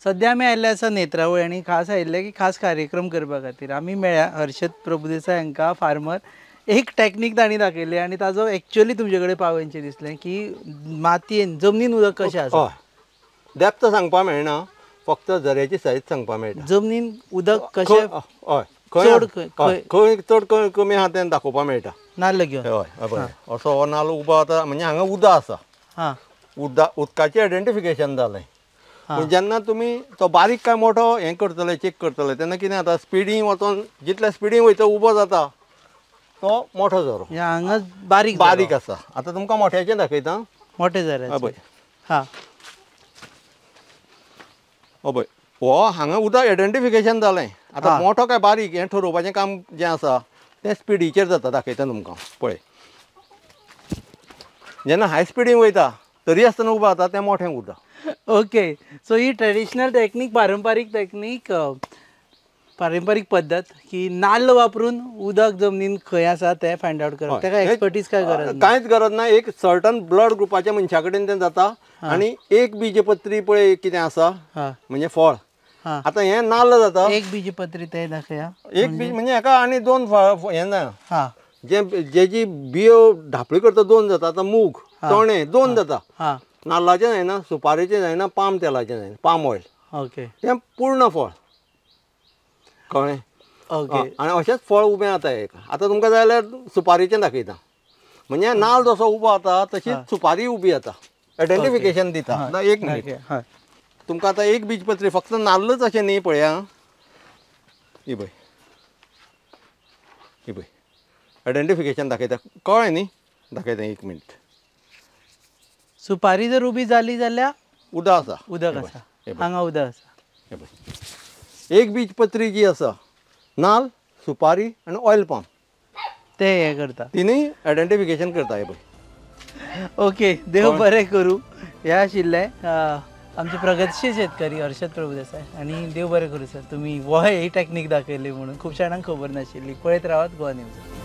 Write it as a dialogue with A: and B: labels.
A: सध्या आमी आयिल्ले आसा नेत्रावळी आनी खास आयिल्ले की खास कार्यक्रम करपा खातीर आमी मेळ्या हर्षद प्रभुदेसाय हांकां फार्मर एक टॅक्नीक तांणी दाखयली आनी ताजो एक्चुअली तुमचे कडेन पावोवचें दिसलें की मातयेन जमनीन उदक कशें आसा.
B: डेप्थ सांगपा मेळना, फक्त झऱ्याची सायज सांगपा मेळटा.
A: जमनीन उदक कशें
B: हय
A: चड
B: खंय चड कमी आहा तें दाखोवपा मेळटा.
A: नाल्ल घेवन
B: हय असो हो नाल्ल उबो आसा म्हणजे हांगा उदक आसा.
A: हां
B: उदकाचें आयडेंटिफिकेशन जालें. पूण जेन्ना तुमी तो बारीक काय मोठो हें करतले चॅक करतले तेन्ना कितें जाता स्पिडीन वचोन जितल्या स्पिडीन वयता उबो जाता तो मोठो झरो.
A: हांगा बारीक
B: बारीक आसा. आतां तुमकां मोठ्याचें दाखयता.
A: मोठे झरे.
B: हय पळय.
A: हां
B: पळय हो हांगा उदक आयडेंटिफिकेशन जालें. आतां मोठो काय बारीक हें ठरोवपाचें काम जें आसा तें स्पिडीचेर जाता. दाखयता तुमकां पळय. जेन्ना हाय स्पिडीन वयता तरी आसतना उबो जाता तें मोठें उदक.
A: ओके सो ही ट्रेडिशनल टॅक्नीक पारंपारीक पद्दत की नाल्ल वापरून उदक जमनीन खंय आसा तें फायंड आउट करप. तेका एक्सपर्टीज काय गरज ना.
B: कांयच गरज ना. एक सर्टन ब्लड ग्रुपाच्या मनशा कडेन तें जाता आनी एक बीजपत्री पळय कितें आसा म्हणजे फळ. आतां हें नाल्ल जाता.
A: एक बीजपत्री तें दाखया.
B: एक बीज म्हणजे हेका आनी दोन हें ना.
A: हां
B: जेजी बियो धापळी करता दोन जाता. आतां मूग चणे दोन जाता.
A: हां
B: नाल्लाचें जायना, सुपारेचें जायना, पाम तेलाचें जायना, पाम ऑयल.
A: ओके
B: तें पूर्ण फळ कळ्ळें.
A: ओके
B: आनी अशेंच फळ उबें जाता एक. आतां तुमकां जाय जाल्यार सुपारेचें दाखयता. म्हणजे नाल्ल जसो उबो जाता तशीच सुपारी उबी जाता. आयडेंटिफिकेशन दिता. आतां एक मिनीट तुमकां आतां एक बीजपत्री फक्त नाल्लच अशें न्ही पळया. ही पळय ही पळय आयडेंटिफिकेशन दाखयता. कळ्ळें न्ही. दाखयता एक मिनीट.
A: सुपारी जर उबी जाली जाल्यार
B: उदक आसा.
A: उदक आसा. हांगा उदक आसा.
B: हे पळय एक बीजपत्री जी आसा नाल्ल सुपारी आनी ऑयल पाम
A: ते हें करता.
B: तिनूय आयडेंटिफिकेशन करता. हे पळय.
A: ओके देव बरें करूं. हे आशिल्ले आमचे प्रगतशील शेतकरी हर्षद प्रभुदेसाय आनी देव बरें करूं सर. तुमी हो ही टॅक्नीक दाखयली म्हणून खूब जाणांक खबर नाशिल्ली. पळयत रावात गोवा न्यूज.